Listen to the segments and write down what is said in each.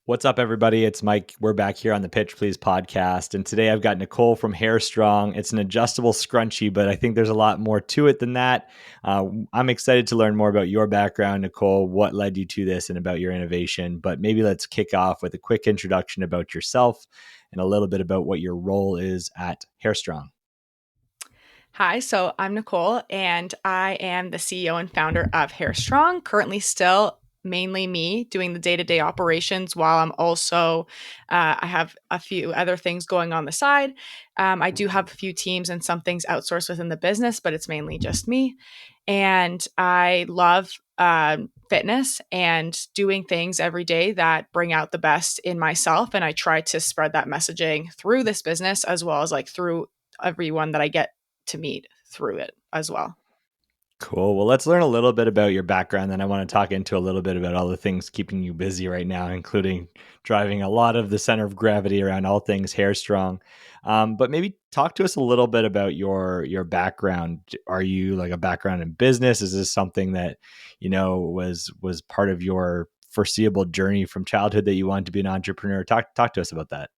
What's up, everybody? It's Mike. We're back here on the Pitch Please podcast. And today I've got Nicole from Hairstrong. It's an adjustable scrunchie, but I think there's a lot more to it than that. I'm excited to learn more about your background, Nicole, what led you to this and about your innovation. But maybe let's kick off with a quick introduction about yourself and a little bit about what your role is at Hairstrong. Hi, so I'm Nicole, and I am the CEO and founder of Hairstrong. Currently, still mainly me doing the day-to-day operations, while I have a few other things going on the side. I do have a few teams and some things outsourced within the business, but it's mainly just me. And I love fitness and doing things every day that bring out the best in myself. And I try to spread that messaging through this business as well as like through everyone that I get to meet through it as well. Cool. Well, let's learn a little bit about your background. Then I want to talk into a little bit about all the things keeping you busy right now, including driving a lot of the center of gravity around all things Hairstrong. But maybe talk to us a little bit about your background. Are you like a background in business? Is this something that was part of your foreseeable journey from childhood that you wanted to be an entrepreneur? Talk to us about that.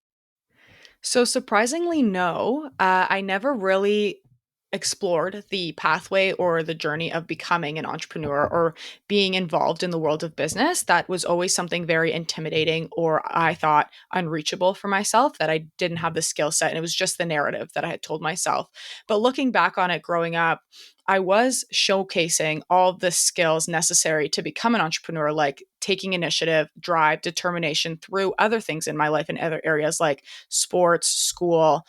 So surprisingly, no, I never really explored the pathway or the journey of becoming an entrepreneur or being involved in the world of business. That was always something very intimidating or I thought unreachable for myself, that I didn't have the skill set. And it was just the narrative that I had told myself. But looking back on it growing up, I was showcasing all the skills necessary to become an entrepreneur, like taking initiative, drive, determination through other things in my life in other areas like sports, school,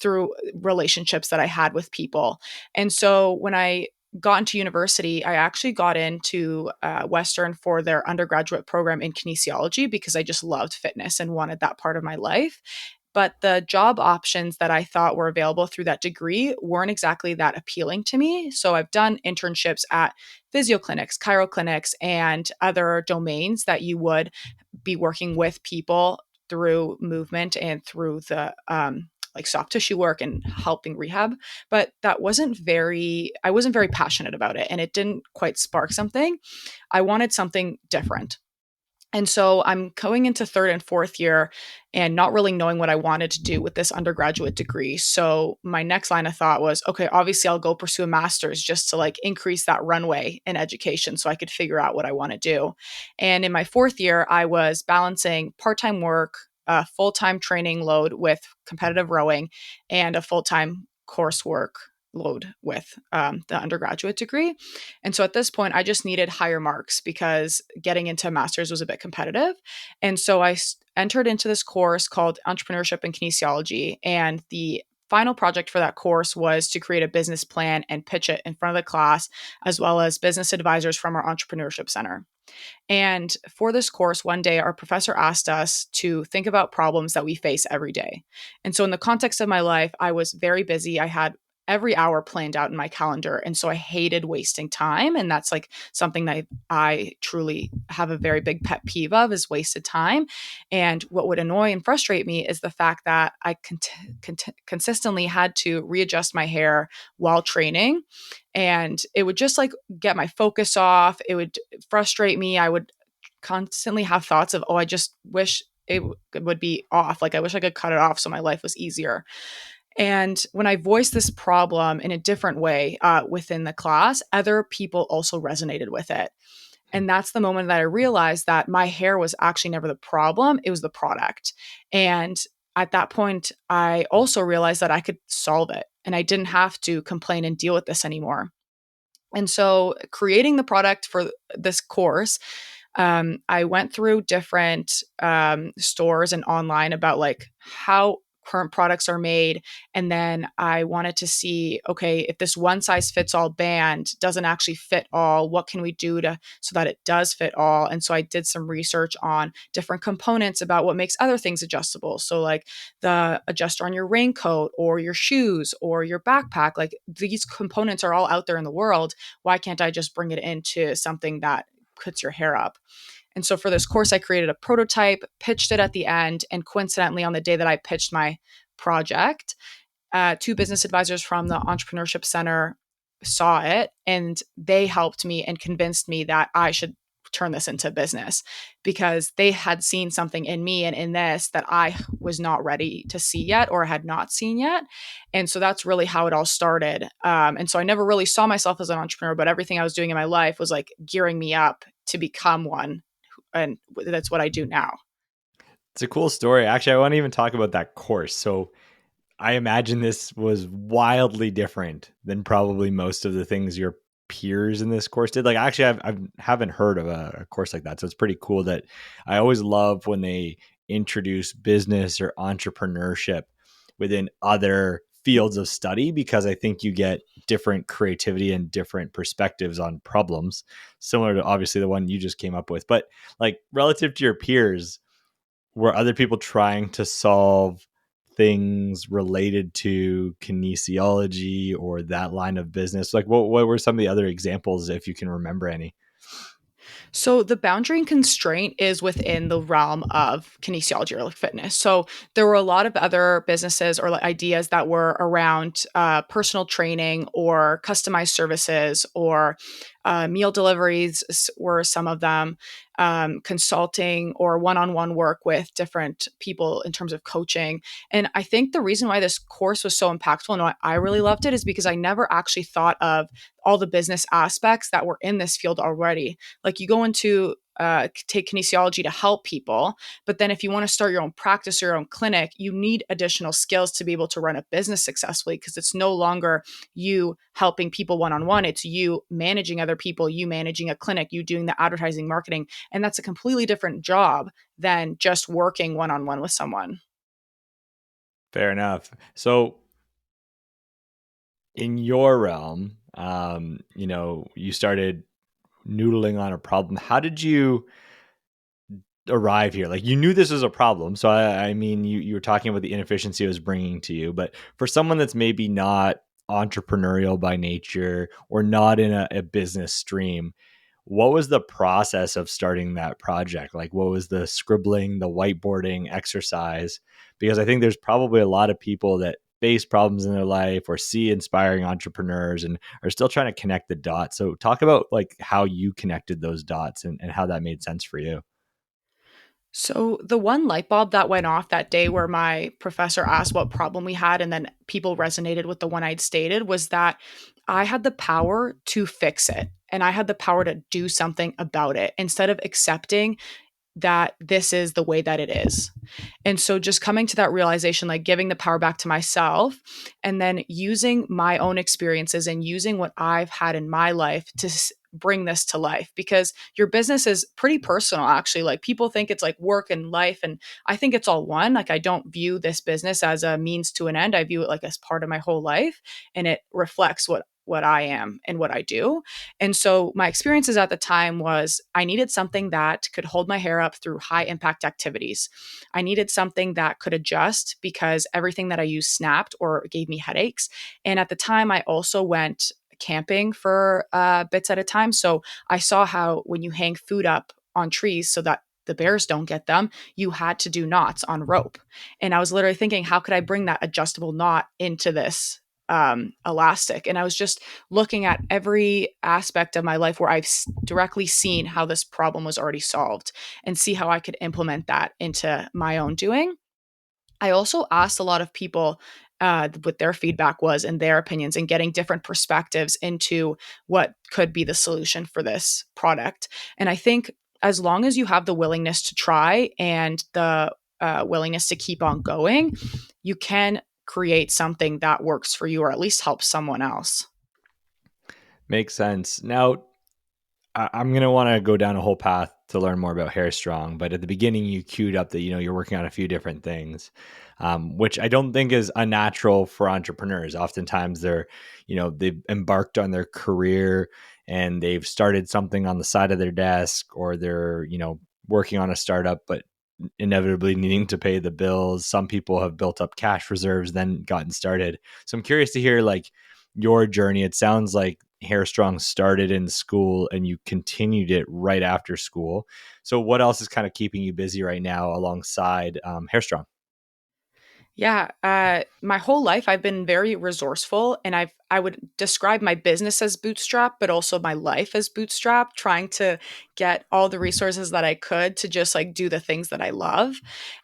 through relationships that I had with people. And so when I got into university, I actually got into Western for their undergraduate program in kinesiology because I just loved fitness and wanted that part of my life. But the job options that I thought were available through that degree weren't exactly that appealing to me. So I've done internships at physio clinics, chiro clinics, and other domains that you would be working with people through movement and through the like soft tissue work and helping rehab. But I wasn't very passionate about it and it didn't quite spark something. I wanted something different. And so I'm going into third and fourth year and not really knowing what I wanted to do with this undergraduate degree. So my next line of thought was, okay, obviously I'll go pursue a master's just to like increase that runway in education so I could figure out what I want to do. And in my fourth year, I was balancing part-time work, a full-time training load with competitive rowing, and a full-time coursework load with the undergraduate degree. And so at this point, I just needed higher marks because getting into a master's was a bit competitive. And so entered into this course called Entrepreneurship and Kinesiology. And the final project for that course was to create a business plan and pitch it in front of the class, as well as business advisors from our entrepreneurship center. And for this course, one day our professor asked us to think about problems that we face every day. And so, in the context of my life, I was very busy. I had every hour planned out in my calendar. And so I hated wasting time. And that's like something that I truly have a very big pet peeve of is wasted time. And what would annoy and frustrate me is the fact that I consistently had to readjust my hair while training. And it would just like get my focus off. It would frustrate me. I would constantly have thoughts of, oh, I just wish would be off. Like I wish I could cut it off so my life was easier. And when I voiced this problem in a different way within the class, other people also resonated with it. And that's the moment that I realized that my hair was actually never the problem, it was the product. And at that point, I also realized that I could solve it and I didn't have to complain and deal with this anymore. And so, creating the product for this course, I went through different stores and online about like how current products are made. And then I wanted to see, okay, if this one size fits all band doesn't actually fit all, what can we do to so that it does fit all? And so I did some research on different components about what makes other things adjustable. So like the adjuster on your raincoat or your shoes or your backpack, like these components are all out there in the world. Why can't I just bring it into something that puts your hair up? And so for this course, I created a prototype, pitched it at the end, and coincidentally, on the day that I pitched my project, two business advisors from the Entrepreneurship Center saw it and they helped me and convinced me that I should turn this into business, because they had seen something in me and in this that I was not ready to see yet or had not seen yet. And so that's really how it all started. And so I never really saw myself as an entrepreneur, but everything I was doing in my life was like gearing me up to become one. And that's what I do now. It's a cool story. Actually, I want to even talk about that course. So I imagine this was wildly different than probably most of the things your peers in this course did. Like, actually, I haven't heard of a course like that. So it's pretty cool that I always love when they introduce business or entrepreneurship within other fields of study, because I think you get different creativity and different perspectives on problems, similar to obviously the one you just came up with. But like relative to your peers, were other people trying to solve things related to kinesiology or that line of business? Like, what were some of the other examples, if you can remember any? So the boundary and constraint is within the realm of kinesiology or like fitness. So there were a lot of other businesses or like ideas that were around personal training or customized services or meal deliveries were some of them, consulting or one-on-one work with different people in terms of coaching. And I think the reason why this course was so impactful and why I really loved it is because I never actually thought of all the business aspects that were in this field already. Like you go into take kinesiology to help people, but then if you want to start your own practice or your own clinic, you need additional skills to be able to run a business successfully, because it's no longer you helping people one-on-one, it's you managing other people, you managing a clinic, you doing the advertising, marketing, and that's a completely different job than just working one-on-one with someone. Fair enough. So, in your realm, you started noodling on a problem. How did you arrive here? Like, you knew this was a problem, so I mean, you were talking about the inefficiency it was bringing to you, but for someone that's maybe not entrepreneurial by nature or not in a business stream, what was the process of starting that project? Like, what was the scribbling, the whiteboarding exercise? Because I think there's probably a lot of people that face problems in their life or see inspiring entrepreneurs and are still trying to connect the dots. So talk about like how you connected those dots and how that made sense for you. So, the one light bulb that went off that day where my professor asked what problem we had, and then people resonated with the one I'd stated, was that I had the power to fix it and I had the power to do something about it instead of accepting that this is the way that it is. And so just coming to that realization, like giving the power back to myself and then using my own experiences and using what I've had in my life to bring this to life, because your business is pretty personal actually. Like people think it's like work and life, and I think it's all one. Like I don't view this business as a means to an end. I view it like as part of my whole life, and it reflects what I am and what I do. And so my experiences at the time was I needed something that could hold my hair up through high impact activities. I needed something that could adjust because everything that I used snapped or gave me headaches. And at the time, I also went camping for bits at a time. So I saw how when you hang food up on trees so that the bears don't get them, you had to do knots on rope. And I was literally thinking, how could I bring that adjustable knot into this elastic? And I was just looking at every aspect of my life where I've directly seen how this problem was already solved and see how I could implement that into my own doing. I also asked a lot of people what their feedback was and their opinions, and getting different perspectives into what could be the solution for this product. And I think as long as you have the willingness to try and the willingness to keep on going, you can create something that works for you or at least help someone else. Makes sense. Now, I'm gonna want to go down a whole path to learn more about Hairstrong, but at the beginning, you queued up that you're working on a few different things, which I don't think is unnatural for entrepreneurs. Oftentimes, they've embarked on their career and they've started something on the side of their desk, or they're working on a startup, but inevitably needing to pay the bills. Some people have built up cash reserves, then gotten started. So I'm curious to hear like your journey. It sounds like Hairstrong started in school and you continued it right after school. So what else is kind of keeping you busy right now alongside Hairstrong? Yeah, my whole life I've been very resourceful, and I would describe my business as bootstrap, but also my life as bootstrap, trying to get all the resources that I could to just like do the things that I love.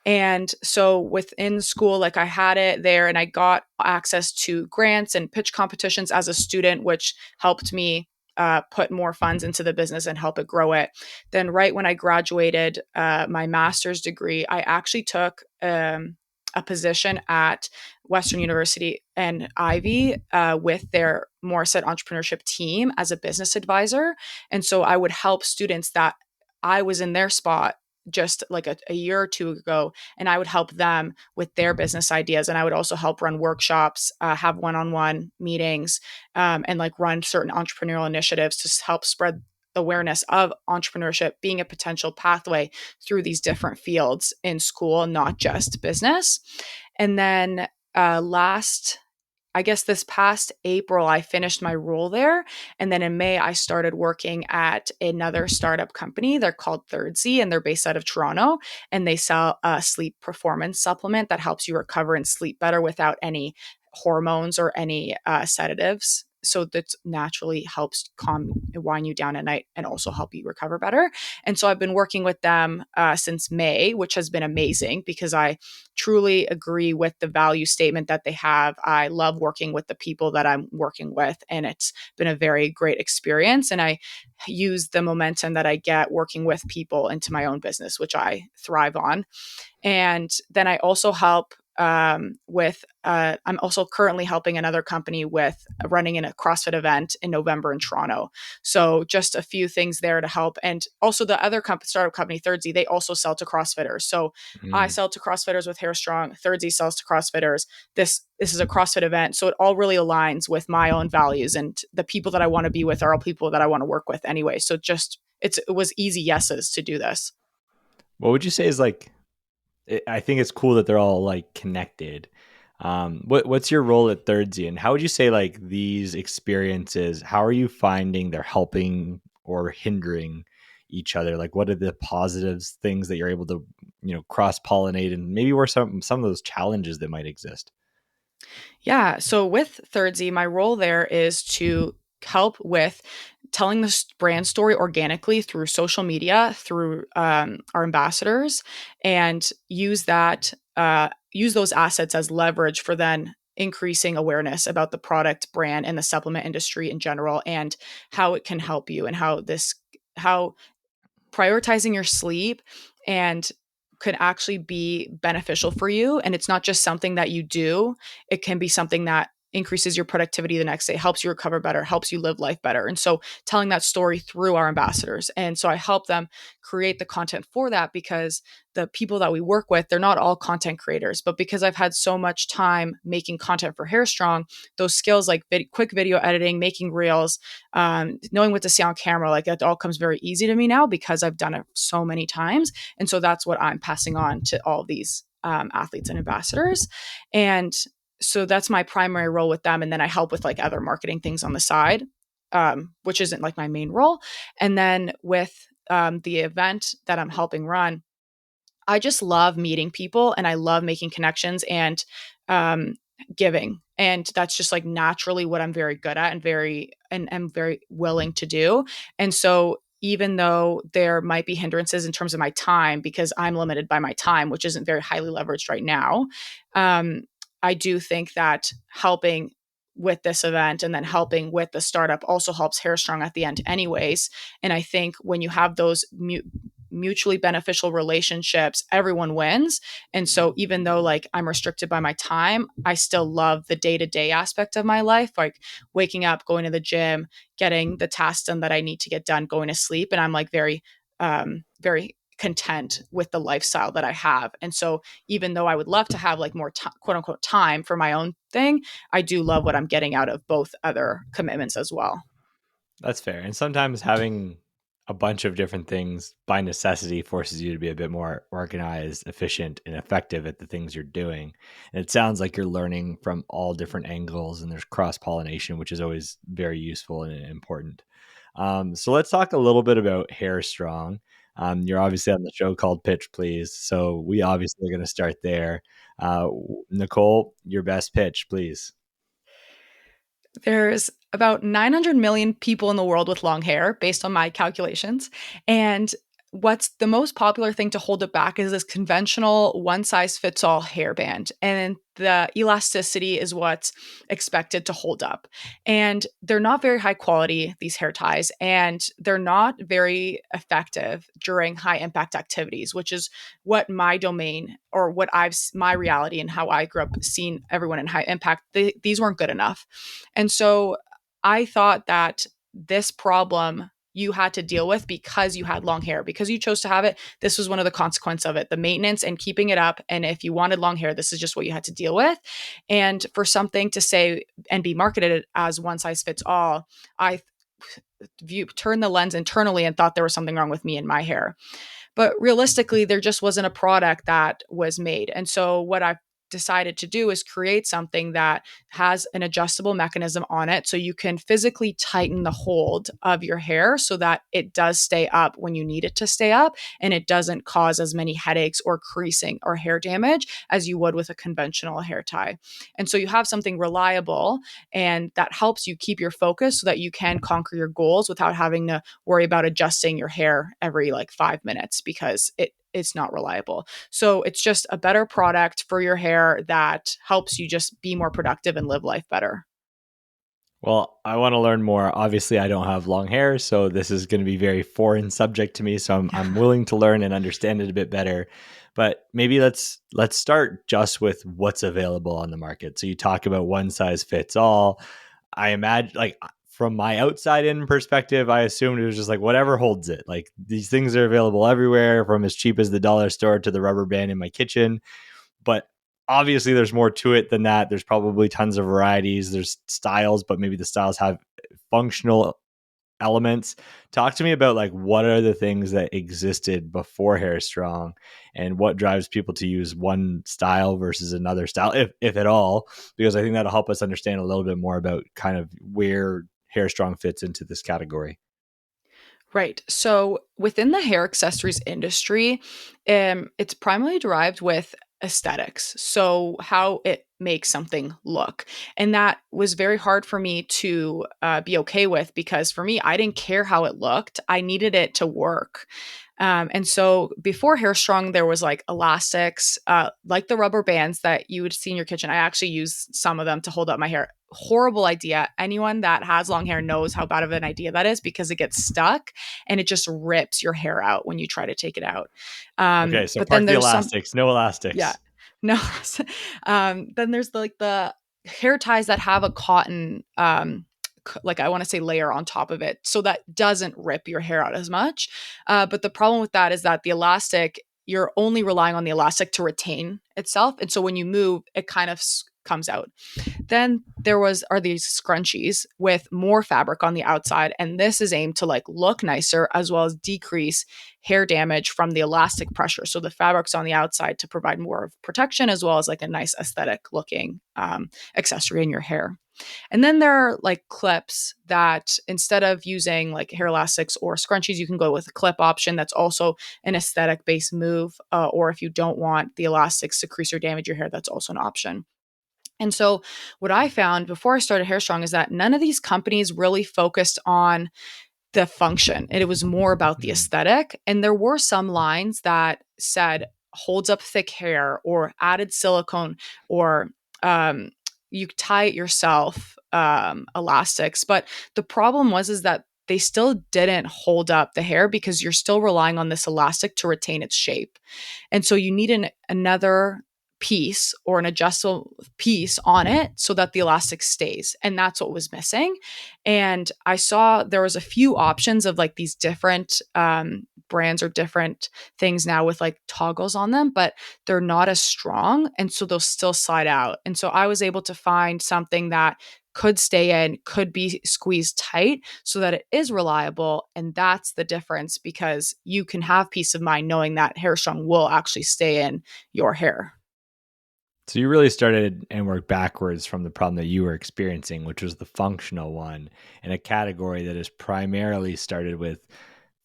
And so within school, like I had it there, and I got access to grants and pitch competitions as a student, which helped me. Put more funds into the business and help it grow it. Then, right when I graduated my master's degree, I actually took a position at Western University and Ivy with their Morissette entrepreneurship team as a business advisor. And so I would help students that I was in their spot just like a year or two ago, and I would help them with their business ideas. And I would also help run workshops, have one on one meetings, and like run certain entrepreneurial initiatives to help spread awareness of entrepreneurship being a potential pathway through these different fields in school, not just business. And then last I guess this past April, I finished my role there. And then in May, I started working at another startup company. They're called Third Z, and they're based out of Toronto. And they sell a sleep performance supplement that helps you recover and sleep better without any hormones or any sedatives. So that naturally helps calm, wind you down at night and also help you recover better. And so I've been working with them since May, which has been amazing because I truly agree with the value statement that they have. I love working with the people that I'm working with, and it's been a very great experience. And I use the momentum that I get working with people into my own business, which I thrive on. And then I also help I'm also currently helping another company with running in a CrossFit event in November in Toronto. So just a few things there to help. And also the other startup company, Third Z, they also sell to CrossFitters. So I Mm. sell to CrossFitters with Hairstrong. Third Z sells to CrossFitters. This is a CrossFit event. So it all really aligns with my own values, and the people that I want to be with are all people that I want to work with anyway. So it was easy yeses to do this. What would you say is like I think it's cool that they're all like connected. What's your role at Thirdsy, and how would you say like these experiences? How are you finding they're helping or hindering each other? Like, what are the positives, things that you're able to cross pollinate, and maybe where some of those challenges that might exist? Yeah. So with Third Z, my role there is to help with telling the brand story organically through social media, through our ambassadors, and use those assets as leverage for then increasing awareness about the product, brand, and the supplement industry in general, and how it can help you, and how prioritizing your sleep and could actually be beneficial for you. And it's not just something that you do, it can be something that increases your productivity the next day, helps you recover better, helps you live life better. And so telling that story through our ambassadors. And so I help them create the content for that because the people that we work with, they're not all content creators. But because I've had so much time making content for Hairstrong, those skills like quick video editing, making reels, knowing what to say on camera, like that all comes very easy to me now because I've done it so many times. And so that's what I'm passing on to all these athletes and ambassadors. And so that's my primary role with them. And then I help with like other marketing things on the side, which isn't like my main role. And then with the event that I'm helping run, I just love meeting people and I love making connections and um, giving. And that's just like naturally what I'm very good at and am very willing to do. And so even though there might be hindrances in terms of my time because I'm limited by my time, which isn't very highly leveraged right now, um, I do think that helping with this event and then helping with the startup also helps Hairstrong at the end anyways. And I think when you have those mutually beneficial relationships, everyone wins. And so even though like I'm restricted by my time, I still love the day-to-day aspect of my life, like waking up, going to the gym, getting the tasks done that I need to get done, going to sleep. And I'm like very content with the lifestyle that I have. And so even though I would love to have like more quote unquote time for my own thing, I do love what I'm getting out of both other commitments as well. That's fair. And sometimes having a bunch of different things by necessity forces you to be a bit more organized, efficient, and effective at the things you're doing. And it sounds like you're learning from all different angles and there's cross pollination, which is always very useful and important. So let's talk a little bit about Hairstrong. You're obviously on the show called Pitch Please, so we obviously are going to start there. Nicole, your best pitch, please. There's about 900 million people in the world with long hair, based on my calculations. And what's the most popular thing to hold it back is this conventional one size fits all hairband. And the elasticity is what's expected to hold up. And they're not very high quality, these hair ties, and they're not very effective during high impact activities, which is what my domain or what my reality and how I grew up seeing everyone in high impact, these weren't good enough. And so I thought that this problem you had to deal with because you had long hair, because you chose to have it. This was one of the consequences of it, the maintenance and keeping it up. And if you wanted long hair, this is just what you had to deal with. And for something to say and be marketed as one size fits all, I turned the lens internally and thought there was something wrong with me and my hair. But realistically, there just wasn't a product that was made. And so what I decided to do is create something that has an adjustable mechanism on it so you can physically tighten the hold of your hair so that it does stay up when you need it to stay up and it doesn't cause as many headaches or creasing or hair damage as you would with a conventional hair tie. And so you have something reliable and that helps you keep your focus so that you can conquer your goals without having to worry about adjusting your hair every like 5 minutes because it's not reliable. So it's just a better product for your hair that helps you just be more productive and live life better. Well, I want to learn more. Obviously, I don't have long hair, so this is going to be very foreign subject to me. So I'm willing to learn and understand it a bit better. But maybe let's start just with what's available on the market. So you talk about one size fits all. I imagine, like, from my outside in perspective, I assumed it was just like whatever holds it. Like, these things are available everywhere, from as cheap as the dollar store to the rubber band in my kitchen. But obviously there's more to it than that. There's probably tons of varieties. There's styles, but maybe the styles have functional elements. Talk to me about, like, what are the things that existed before Hairstrong and what drives people to use one style versus another style, if at all, because I think that'll help us understand a little bit more about kind of where Hairstrong fits into this category. Right. So within the hair accessories industry, it's primarily derived with aesthetics. So how it makes something look. And that was very hard for me to be okay with because for me, I didn't care how it looked. I needed it to work. And so before Hairstrong, there was like elastics, like the rubber bands that you would see in your kitchen. I actually use some of them to hold up my hair. Horrible idea. Anyone that has long hair knows how bad of an idea that is because it gets stuck and it just rips your hair out when you try to take it out. Okay, so But then park the there's some, elastics, no yeah, elastics. no. Then there's like the hair ties that have a cotton, like I want to say layer on top of it, so that doesn't rip your hair out as much. But the problem with that is that the elastic, you're only relying on the elastic to retain itself, and so when you move, it kind of comes out. Then there was are these scrunchies with more fabric on the outside, and this is aimed to like look nicer as well as decrease hair damage from the elastic pressure. So the fabric's on the outside to provide more of protection as well as like a nice aesthetic looking accessory in your hair. And then there are like clips that instead of using like hair elastics or scrunchies, you can go with a clip option that's also an aesthetic based move. Or if you don't want the elastics to crease or damage your hair, that's also an option. And so, what I found before I started Hairstrong is that none of these companies really focused on the function. It was more about the Hmm. aesthetic. And there were some lines that said holds up thick hair or added silicone or um, you tie it yourself, elastics. But the problem was is that they still didn't hold up the hair because you're still relying on this elastic to retain its shape. And so you need another piece or an adjustable piece on it so that the elastic stays. And that's what was missing. And I saw there was a few options of like these different brands or different things now with like toggles on them, but they're not as strong. And so they'll still slide out. And so I was able to find something that could stay in, could be squeezed tight so that it is reliable. And that's the difference because you can have peace of mind knowing that Hairstrong will actually stay in your hair. So you really started and worked backwards from the problem that you were experiencing, which was the functional one, in a category that is primarily started with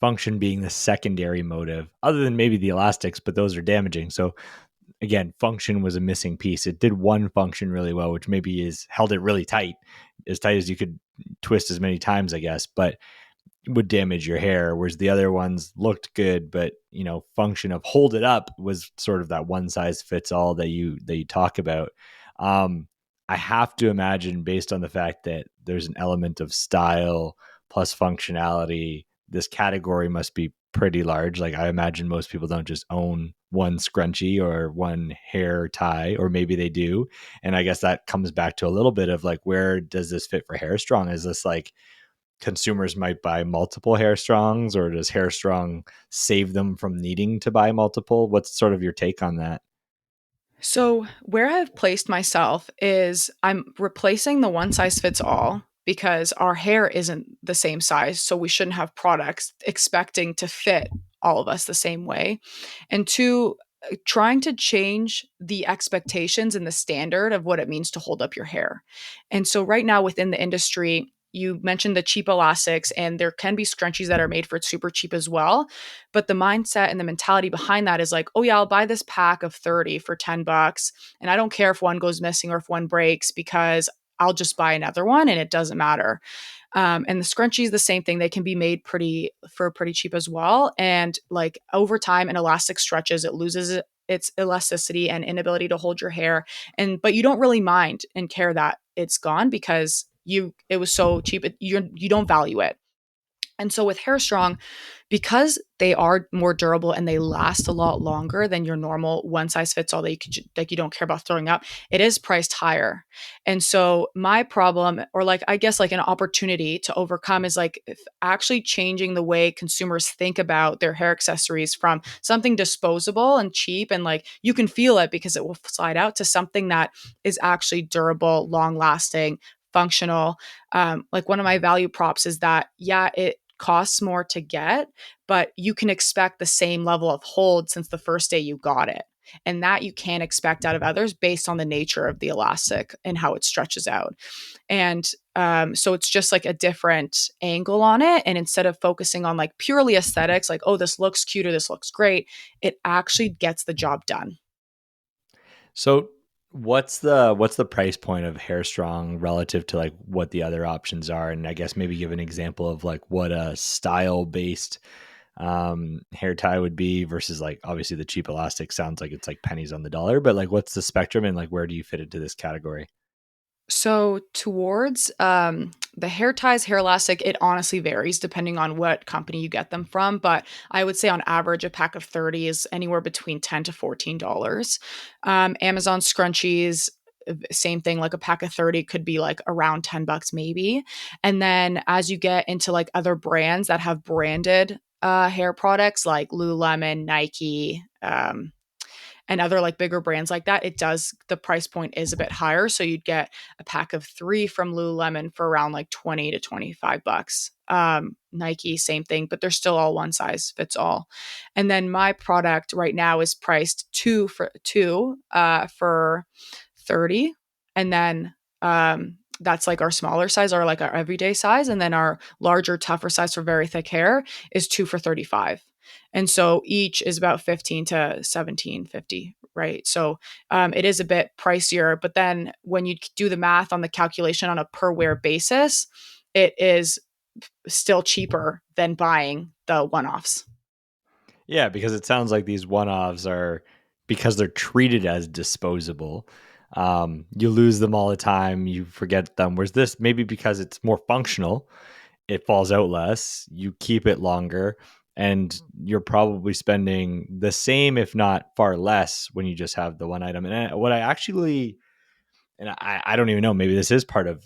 function being the secondary motive, other than maybe the elastics, but those are damaging. So again, function was a missing piece. It did one function really well, which maybe is held it really tight, as tight as you could twist as many times, I guess, but would damage your hair. Whereas the other ones looked good, but function of hold it up was sort of that one size fits all that you talk about. Um, I have to imagine, based on the fact that there's an element of style plus functionality, this category must be pretty large. Like, I imagine most people don't just own one scrunchie or one hair tie, or maybe they do. And I guess that comes back to a little bit of like, where does this fit for Hairstrong? Is this like consumers might buy multiple Hairstrongs, or does Hairstrong save them from needing to buy multiple? What's sort of your take on that? So, where I've placed myself is I'm replacing the one size fits all because our hair isn't the same size. So, we shouldn't have products expecting to fit all of us the same way. And two, trying to change the expectations and the standard of what it means to hold up your hair. And so, right now within the industry, you mentioned the cheap elastics, and there can be scrunchies that are made for super cheap as well. But the mindset and the mentality behind that is like, oh yeah, I'll buy this pack of 30 for $10. And I don't care if one goes missing or if one breaks because I'll just buy another one and it doesn't matter. And the scrunchies, the same thing. They can be made pretty cheap as well. And like over time, an elastic stretches, it loses its elasticity and inability to hold your hair. But you don't really mind and care that it's gone because it was so cheap. You don't value it. And so with Hairstrong, because they are more durable and they last a lot longer than your normal one size fits all that you don't care about throwing up, it is priced higher. And so my problem, or like I guess like an opportunity to overcome, is like actually changing the way consumers think about their hair accessories from something disposable and cheap and like you can feel it because it will slide out, to something that is actually durable, long lasting, functional. Like one of my value props is that, yeah, it costs more to get, but you can expect the same level of hold since the first day you got it. And that you can't expect out of others based on the nature of the elastic and how it stretches out. And so it's just like a different angle on it. And instead of focusing on like purely aesthetics, like, oh, this looks cute or this looks great, it actually gets the job done. So what's the price point of Hairstrong relative to like what the other options are? And I guess maybe give an example of like what a style based hair tie would be versus like obviously the cheap elastic sounds like it's like pennies on the dollar, but like what's the spectrum and like where do you fit into this category? So towards the hair ties, hair elastic, it honestly varies depending on what company you get them from. But I would say on average, a pack of 30 is anywhere between $10 to $14. Amazon scrunchies, same thing, like a pack of 30 could be like around $10 maybe. And then as you get into like other brands that have branded hair products like Lululemon, Nike, and other like bigger brands like that, the price point is a bit higher. So you'd get a pack of 3 from Lululemon for around like 20 to $25. Nike, same thing, but they're still all one size fits all. And then my product right now is priced for 30. And then that's like our smaller size or like our everyday size. And then our larger, tougher size for very thick hair is 2 for 35. And so each is about 15 to 17.50, right? So it is a bit pricier, but then when you do the math on the calculation on a per wear basis, it is still cheaper than buying the one-offs. Yeah, because it sounds like these one-offs are, because they're treated as disposable. You lose them all the time. You forget them. Whereas this, maybe because it's more functional, it falls out less. You keep it longer, and you're probably spending the same, if not far less, when you just have the one item. And what I actually, and I don't even know, maybe this is part of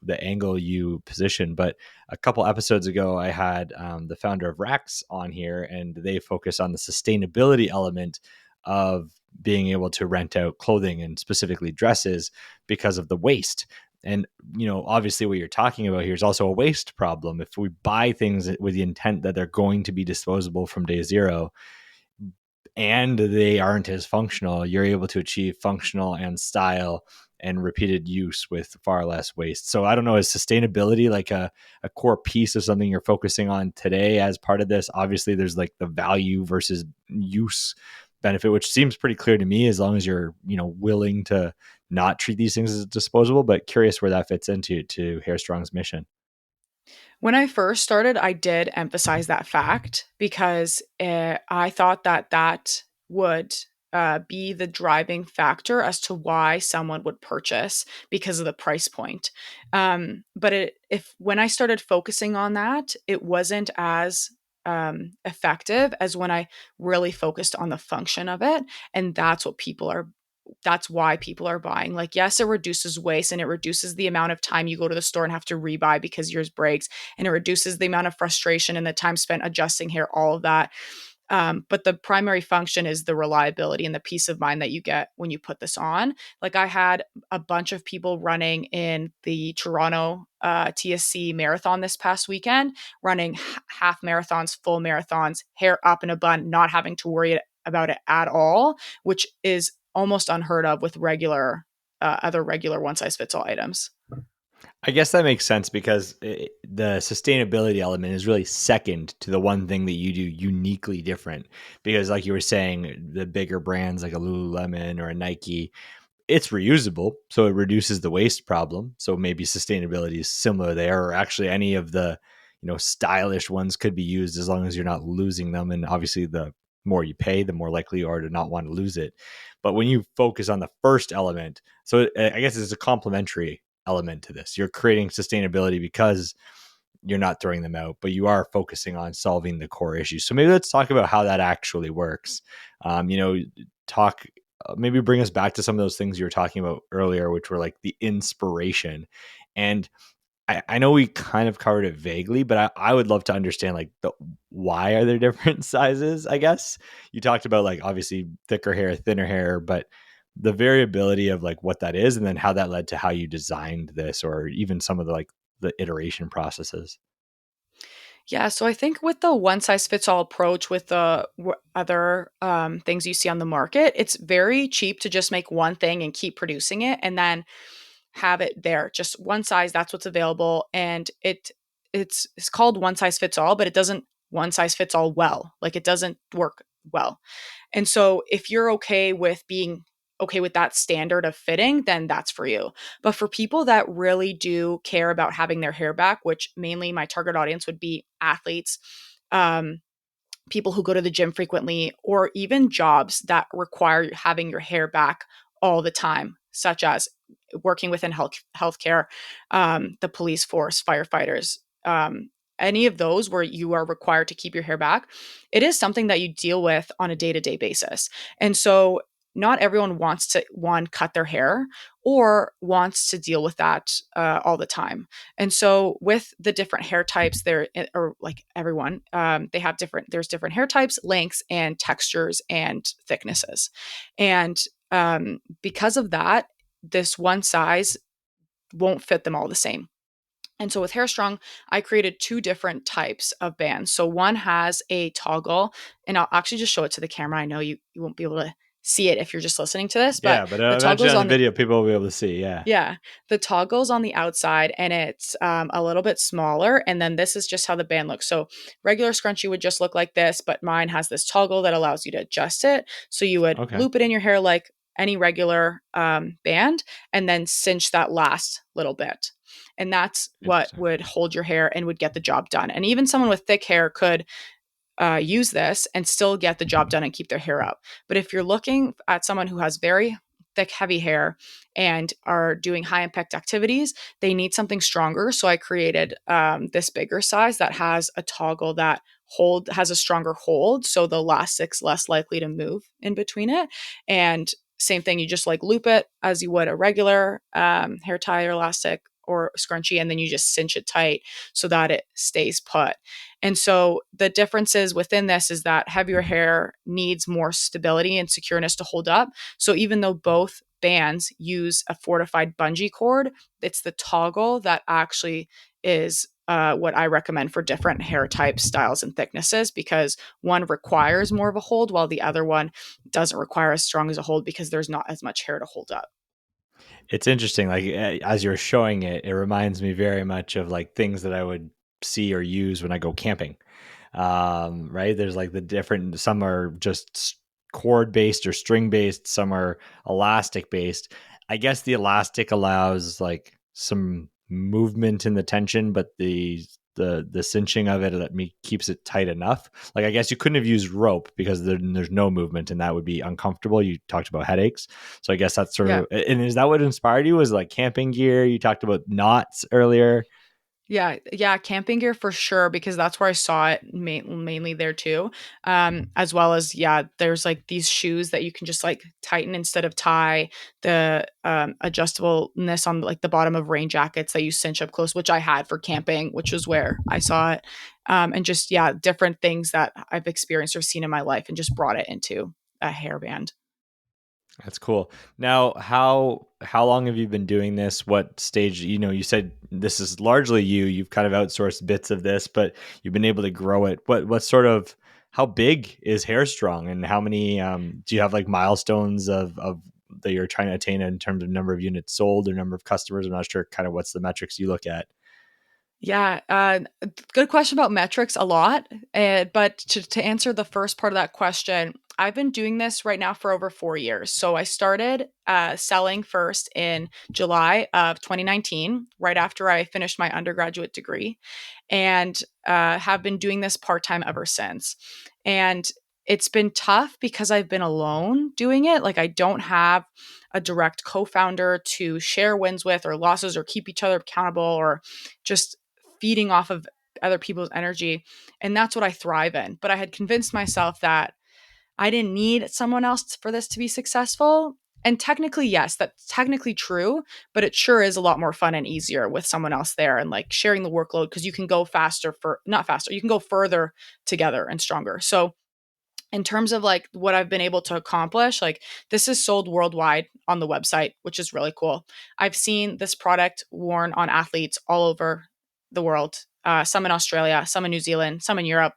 the angle you position, but a couple episodes ago I had the founder of Rax on here, and they focus on the sustainability element of being able to rent out clothing and specifically dresses because of the waste. And obviously what you're talking about here is also a waste problem. If we buy things with the intent that they're going to be disposable from day zero, and they aren't as functional, you're able to achieve functional and style and repeated use with far less waste. So I don't know, is sustainability like a core piece of something you're focusing on today as part of this? Obviously, there's like the value versus use benefit, which seems pretty clear to me as long as you're, willing to not treat these things as disposable, but curious where that fits into to Hairstrong's mission. When I first started, I did emphasize that fact because I thought that that would be the driving factor as to why someone would purchase because of the price point. But if when I started focusing on that, it wasn't as effective as when I really focused on the function of it, and that's why people are buying. Like, yes, it reduces waste and it reduces the amount of time you go to the store and have to rebuy because yours breaks, and it reduces the amount of frustration and the time spent adjusting hair, all of that. But the primary function is the reliability and the peace of mind that you get when you put this on. Like, I had a bunch of people running in the Toronto TSC marathon this past weekend, running half marathons, full marathons, hair up in a bun, not having to worry about it at all, which is almost unheard of with other regular one size fits all items. I guess that makes sense because the sustainability element is really second to the one thing that you do uniquely different. Because, like you were saying, the bigger brands like a Lululemon or a Nike, it's reusable, so it reduces the waste problem. So maybe sustainability is similar there, or actually any of the stylish ones could be used as long as you're not losing them. And obviously, the more you pay, the more likely you are to not want to lose it. But when you focus on the first element, so I guess it's a complementary element to this. You're creating sustainability because you're not throwing them out, but you are focusing on solving the core issues. So maybe let's talk about how that actually works. Talk maybe bring us back to some of those things you were talking about earlier, which were like the inspiration. And I know we kind of covered it vaguely, but I would love to understand like the why are there different sizes, I guess. You talked about like obviously thicker hair, thinner hair, but the variability of like what that is and then how that led to how you designed this or even some of the like the iteration processes. Yeah, so I think with the one size fits all approach with the other things you see on the market, it's very cheap to just make one thing and keep producing it and then have it there. Just one size, that's what's available. And it's called one size fits all, but it doesn't one size fits all well. Like, it doesn't work well. And so if you're okay with being okay with that standard of fitting, then that's for you. But for people that really do care about having their hair back, which mainly my target audience would be athletes, um, people who go to the gym frequently, or even jobs that require having your hair back all the time, such as working within healthcare, the police force, firefighters, any of those where you are required to keep your hair back, it is something that you deal with on a day to day basis. And so, not everyone wants to one cut their hair or wants to deal with that all the time. And so with the different hair types there, or like everyone, they have there's different hair types, lengths, and textures and thicknesses. And because of that, this one size won't fit them all the same. And so with Hairstrong, I created two different types of bands. So one has a toggle, and I'll actually just show it to the camera. I know you won't be able to see it if you're just listening to this, but Yeah, but the eventually toggle's on the on the video, people will be able to see. Yeah. yeah, the toggle's on the outside, and it's a little bit smaller. And then this is just how the band looks. So regular scrunchie would just look like this, but mine has this toggle that allows you to adjust it. So you would Okay. loop it in your hair like any regular band, and then cinch that last little bit. And that's what Interesting. would hold your hair and would get the job done. And even someone with thick hair could use this and still get the job done and keep their hair up. But if you're looking at someone who has very thick, heavy hair and are doing high impact activities, they need something stronger. So I created this bigger size that has a toggle that has a stronger hold, so the elastic's less likely to move in between it. And same thing, you just like loop it as you would a regular hair tie or elastic or scrunchie, and then you just cinch it tight so that it stays put. And so the differences within this is that heavier hair needs more stability and secureness to hold up. So even though both bands use a fortified bungee cord, it's the toggle that actually is what I recommend for different hair types, styles, and thicknesses, because one requires more of a hold while the other one doesn't require as strong as a hold because there's not as much hair to hold up. It's interesting. Like as you're showing it, it reminds me very much of like things that I would see or use when I go camping. Right? There's like the different. Some are just cord based or string based. Some are elastic based. I guess the elastic allows like some movement in the tension, but the cinching of it that me keeps it tight enough. Like I guess you couldn't have used rope because there's no movement and that would be uncomfortable. You talked about headaches, so I guess that's sort Yeah. of. And is that what inspired you? Was like camping gear? You talked about knots earlier. Yeah, yeah, camping gear for sure because that's where I saw it mainly there too. As well as yeah, there's like these shoes that you can just like tighten instead of tie. The adjustableness on like the bottom of rain jackets that you cinch up close, which I had for camping, which was where I saw it. And just yeah, different things that I've experienced or seen in my life, and just brought it into a hairband. That's cool. Now, how long have you been doing this? What stage? You know, you said this is largely you. You've kind of outsourced bits of this, but you've been able to grow it. What sort of how big is Hairstrong, and how many do you have like milestones of that you're trying to attain in terms of number of units sold or number of customers? I'm not sure. Kind of what's the metrics you look at. Yeah, good question about metrics a lot. But to answer the first part of that question, I've been doing this right now for over 4 years. So I started selling first in July of 2019, right after I finished my undergraduate degree, and have been doing this part time ever since. And it's been tough because I've been alone doing it. Like, I don't have a direct co founder to share wins with or losses or keep each other accountable or just feeding off of other people's energy. And that's what I thrive in. But I had convinced myself that I didn't need someone else for this to be successful. And technically, yes, that's technically true, but it sure is a lot more fun and easier with someone else there and like sharing the workload because you can go faster for not faster, you can go further together and stronger. So, in terms of like what I've been able to accomplish, like this is sold worldwide on the website, which is really cool. I've seen this product worn on athletes all over the world, some in Australia, some in New Zealand, some in Europe,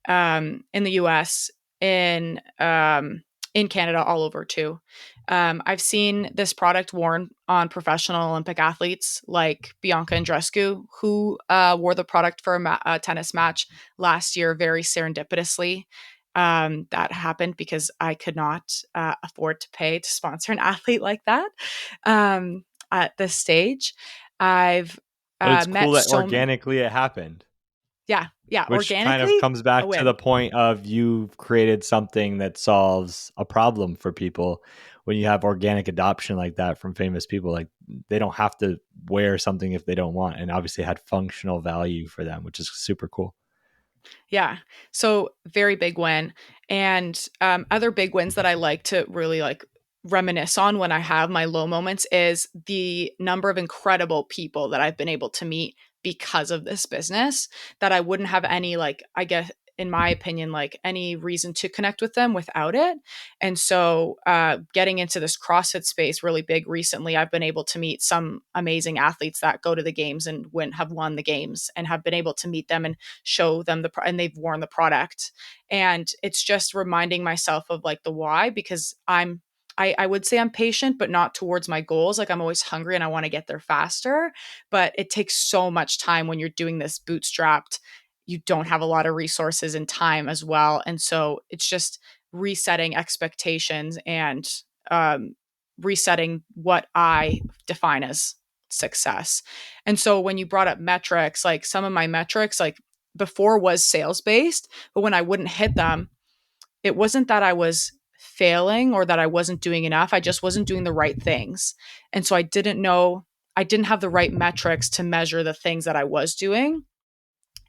in the US, in Canada, all over too. I've seen this product worn on professional Olympic athletes like Bianca Andreescu, who wore the product for a tennis match last year very serendipitously. That happened because I could not afford to pay to sponsor an athlete like that at this stage. I've But it's cool met that so many. organically it happened. Yeah, yeah, Which kind of organically, comes a back to the win. point of you've created something that solves a problem for people. When you have organic adoption like that from famous people, like they don't have to wear something if they don't want, and obviously had functional value for them, which is super cool. Yeah. So very big win. And other big wins that I like to really like reminisce on when I have my low moments is the number of incredible people that I've been able to meet because of this business that I wouldn't have any like I guess in my opinion like any reason to connect with them without it. And so getting into this CrossFit space really big recently, I've been able to meet some amazing athletes that go to the games and have won the games and have been able to meet them and show them and they've worn the product. And it's just reminding myself of like the why, because I would say I'm patient, but not towards my goals. Like I'm always hungry and I want to get there faster. But it takes so much time when you're doing this bootstrapped. You don't have a lot of resources and time as well. And so it's just resetting expectations and um, resetting what I define as success. And so when you brought up metrics, like some of my metrics, like before was sales based, but when I wouldn't hit them, it wasn't that I was failing or that I wasn't doing enough. I just wasn't doing the right things. And so I didn't have the right metrics to measure the things that I was doing.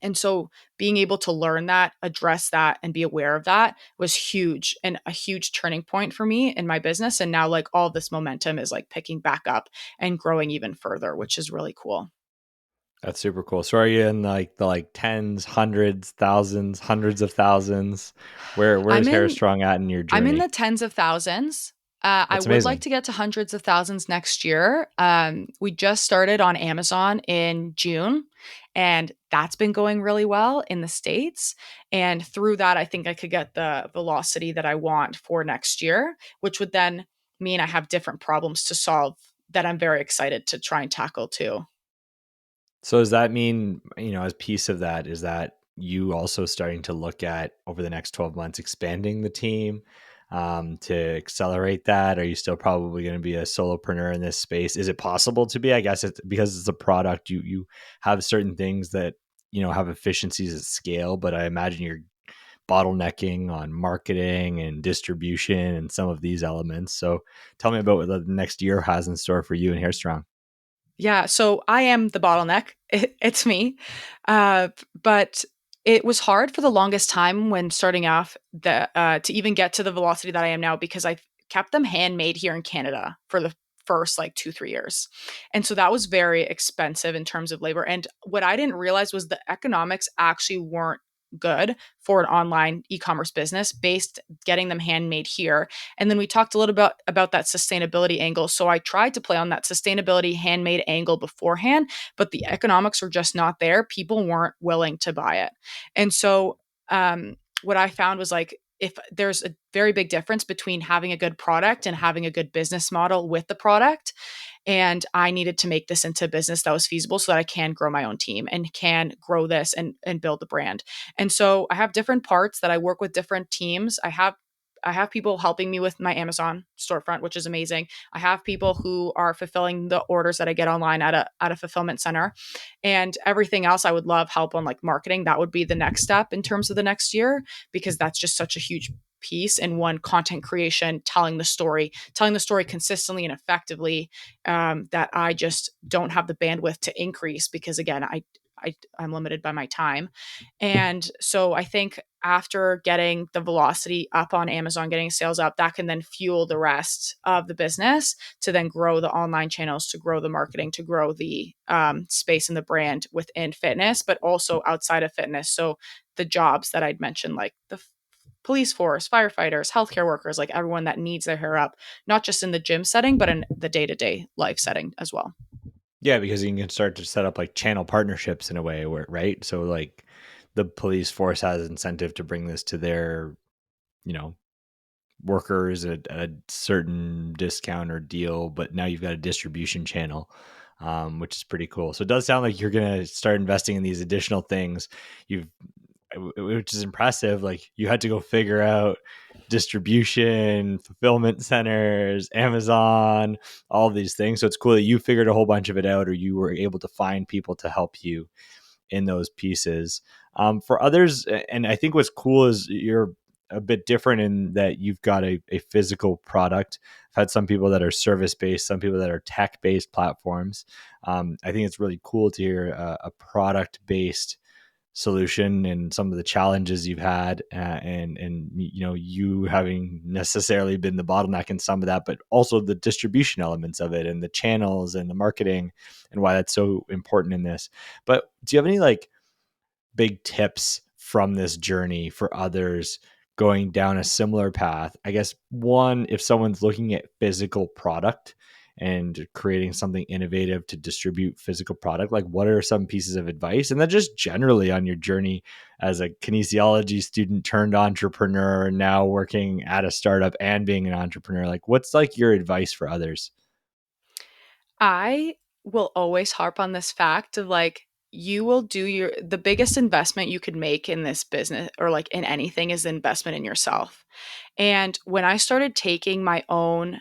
And so being able to learn that, address that, and be aware of that was huge and a huge turning point for me in my business. And now, like, all this momentum is like picking back up and growing even further, which is really cool. That's super cool. So are you in like the like tens, hundreds, thousands, hundreds of thousands? Where's I'm in Hairstrong at in your I'm in the journey? tens of thousands. I That's would like amazing. to get to hundreds of thousands next year. We just started on Amazon in June, and that's been going really well in the States. And through that, I think I could get the velocity that I want for next year, which would then mean I have different problems to solve that I'm very excited to try and tackle too. So does that mean, as piece of that, is that you also starting to look at over the next 12 months expanding the team to accelerate that? Are you still probably going to be a solopreneur in this space? Is it possible to be? I guess it's because it's a product. You have certain things that have efficiencies at scale, but I imagine you're bottlenecking on marketing and distribution and some of these elements. So tell me about what the next year has in store for you and Hairstrong. Yeah, so I am the bottleneck. It's me. But it was hard for the longest time when starting off to even get to the velocity that I am now because I kept them handmade here in Canada for the first like 2, 3 years. And so that was very expensive in terms of labor. And what I didn't realize was the economics actually weren't good for an online e-commerce business based getting them handmade here. And then we talked a little bit about that sustainability angle. So I tried to play on that sustainability handmade angle beforehand, but the economics were just not there. People weren't willing to buy it. And so what I found was like, if there's a very big difference between having a good product and having a good business model with the product. And I needed to make this into a business that was feasible so that I can grow my own team and can grow this and build the brand. And so I have different parts that I work with different teams. I have people helping me with my Amazon storefront, which is amazing. I have people who are fulfilling the orders that I get online at a fulfillment center. And everything else I would love help on like marketing. That would be the next step in terms of the next year because that's just such a huge piece in one content creation, telling the story consistently and effectively that I just don't have the bandwidth to increase because again, I'm limited by my time. And so I think after getting the velocity up on Amazon, getting sales up, that can then fuel the rest of the business to then grow the online channels, to grow the marketing, to grow the space and the brand within fitness, but also outside of fitness. So the jobs that I'd mentioned, like the police force, firefighters, healthcare workers, like everyone that needs their hair up, not just in the gym setting, but in the day to day life setting as well. Yeah, because you can start to set up like channel partnerships in a way where, right? So like the police force has incentive to bring this to their, you know, workers at a certain discount or deal, but now you've got a distribution channel, which is pretty cool. So it does sound like you're going to start investing in these additional things. You've which is impressive. Like you had to go figure out distribution, fulfillment centers, Amazon, all of these things. So it's cool that you figured a whole bunch of it out, or you were able to find people to help you in those pieces. For others, and I think what's cool is you're a bit different in that you've got a physical product. I've had some people that are service based, some people that are tech based platforms. I think it's really cool to hear a product based solution and some of the challenges you've had and you having necessarily been the bottleneck in some of that, but also the distribution elements of it and the channels and the marketing and why that's so important in this. But do you have any like big tips from this journey for others going down a similar path? I guess one, if someone's looking at physical product and creating something innovative to distribute physical product, like what are some pieces of advice? And then just generally on your journey as a kinesiology student turned entrepreneur, now working at a startup and being an entrepreneur, like what's like your advice for others? I will always harp on this fact of like, you will do the biggest investment you could make in this business or like in anything is the investment in yourself. And when I started taking my own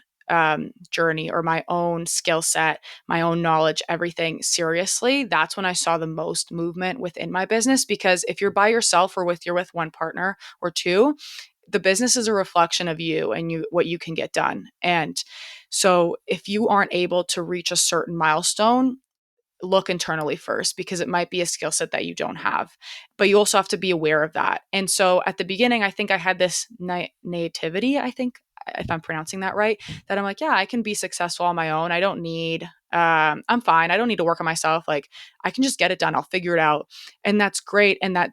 journey or my own skill set, my own knowledge, everything seriously, that's when I saw the most movement within my business. Because if you're by yourself or you're with one partner or two, the business is a reflection of you and what you can get done. And so if you aren't able to reach a certain milestone, look internally first because it might be a skill set that you don't have. But you also have to be aware of that. And so at the beginning, I think I had this naivety, I think, if I'm pronouncing that right, that I'm like, yeah, I can be successful on my own. I don't need, I'm fine. I don't need to work on myself. Like I can just get it done. I'll figure it out. And that's great. And that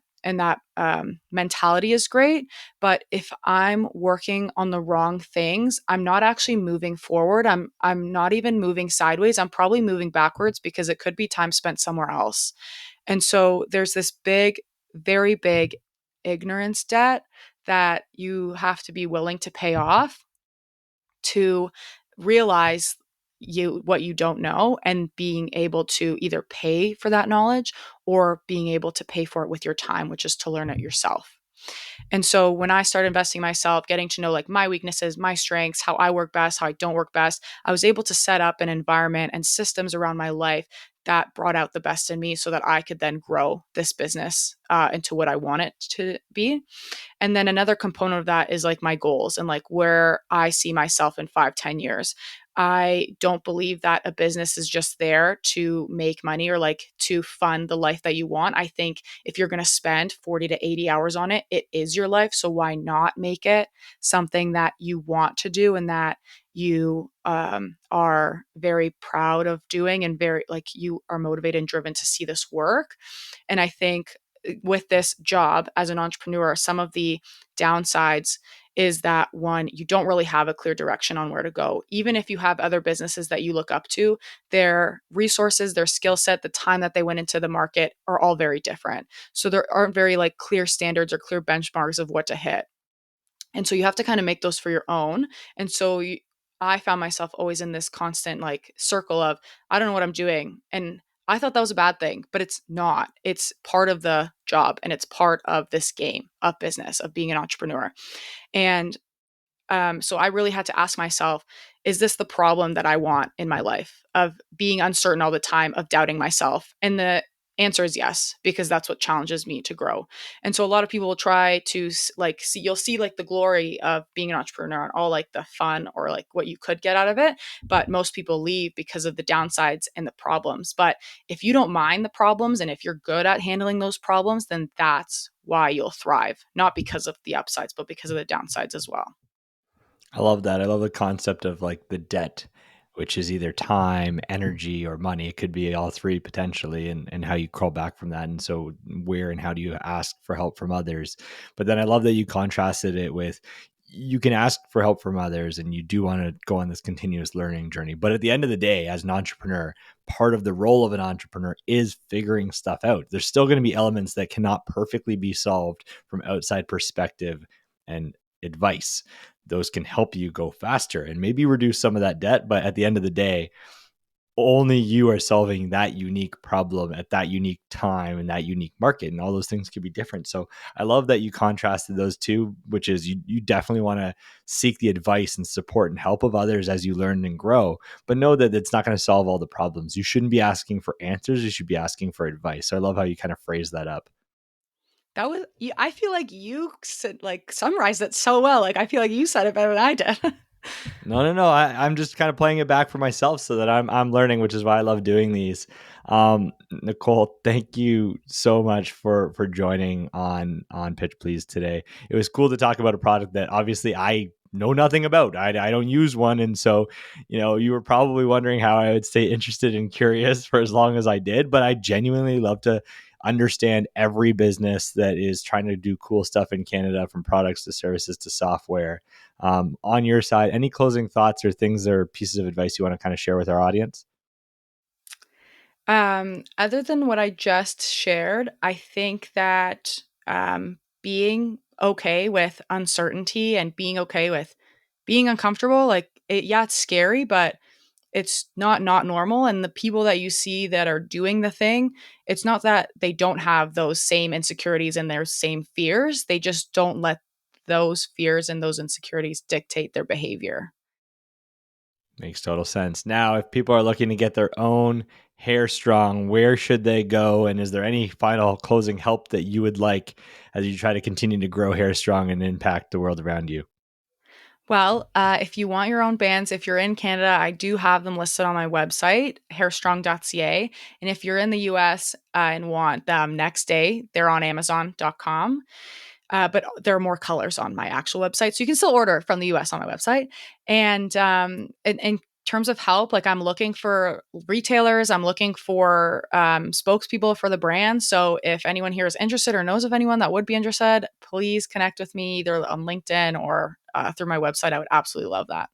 mentality is great. But if I'm working on the wrong things, I'm not actually moving forward. I'm not even moving sideways. I'm probably moving backwards because it could be time spent somewhere else. And so there's this big, very big ignorance debt that you have to be willing to pay off to realize what you don't know, and being able to either pay for that knowledge or being able to pay for it with your time, which is to learn it yourself. And so when I started investing in myself, getting to know like my weaknesses, my strengths, how I work best, how I don't work best, I was able to set up an environment and systems around my life that brought out the best in me so that I could then grow this business into what I want it to be. And then another component of that is like my goals and like where I see myself in 5, 10 years. I don't believe that a business is just there to make money or like to fund the life that you want. I think if you're going to spend 40 to 80 hours on it, it is your life. So why not make it something that you want to do and that you are very proud of doing and very like you are motivated and driven to see this work. And I think with this job as an entrepreneur, some of the downsides is that one, you don't really have a clear direction on where to go. Even if you have other businesses that you look up to, their resources, their skill set, the time that they went into the market are all very different. So there aren't very like clear standards or clear benchmarks of what to hit. And so you have to kind of make those for your own. And so I found myself always in this constant like circle of, I don't know what I'm doing. And I thought that was a bad thing, but it's not. It's part of the job and it's part of this game of business, of being an entrepreneur. And so I really had to ask myself, is this the problem that I want in my life of being uncertain all the time, of doubting myself? And the answer is yes, because that's what challenges me to grow. And so a lot of people will try to like see, you'll see like the glory of being an entrepreneur and all like the fun or like what you could get out of it. But most people leave because of the downsides and the problems. But if you don't mind the problems and if you're good at handling those problems, then that's why you'll thrive, not because of the upsides, but because of the downsides as well. I love that. I love the concept of like the debt, which is either time, energy, or money. It could be all three potentially, and how you crawl back from that. And so, where and how do you ask for help from others? But then I love that you contrasted it with you can ask for help from others and you do want to go on this continuous learning journey. But at the end of the day, as an entrepreneur, part of the role of an entrepreneur is figuring stuff out. There's still going to be elements that cannot perfectly be solved from outside perspective and advice. Those can help you go faster and maybe reduce some of that debt. But at the end of the day, only you are solving that unique problem at that unique time and that unique market. And all those things could be different. So I love that you contrasted those two, which is you definitely want to seek the advice and support and help of others as you learn and grow, but know that it's not going to solve all the problems. You shouldn't be asking for answers. You should be asking for advice. So I love how you kind of phrase that up. That was I feel like you said like summarized it so well. Like I feel like you said it better than I did. No, no, no. I'm just kind of playing it back for myself so that I'm learning, which is why I love doing these. Nicole, thank you so much for joining on Pitch Please today. It was cool to talk about a product that obviously I know nothing about. I don't use one, and so you were probably wondering how I would stay interested and curious for as long as I did. But I genuinely love to understand every business that is trying to do cool stuff in Canada, from products to services to software. On your side, any closing thoughts or things or pieces of advice you want to kind of share with our audience? Other than what I just shared, I think that being okay with uncertainty and being okay with being uncomfortable, like yeah, it's scary, but it's not normal. And the people that you see that are doing the thing, it's not that they don't have those same insecurities and their same fears. They just don't let those fears and those insecurities dictate their behavior. Makes total sense. Now, if people are looking to get their own Hairstrong, where should they go? And is there any final closing help that you would like as you try to continue to grow Hairstrong and impact the world around you? Well, if you want your own bands, if you're in Canada, I do have them listed on my website, hairstrong.ca. And if you're in the US and want them next day, they're on amazon.com. But there are more colors on my actual website. So you can still order from the US on my website. And in terms of help, like I'm looking for retailers, I'm looking for spokespeople for the brand. So if anyone here is interested or knows of anyone that would be interested, please connect with me either on LinkedIn or through my website. I would absolutely love that.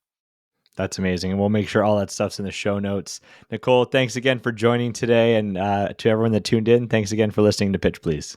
That's amazing. And we'll make sure all that stuff's in the show notes. Nicole, thanks again for joining today. And to everyone that tuned in, thanks again for listening to Pitch Please.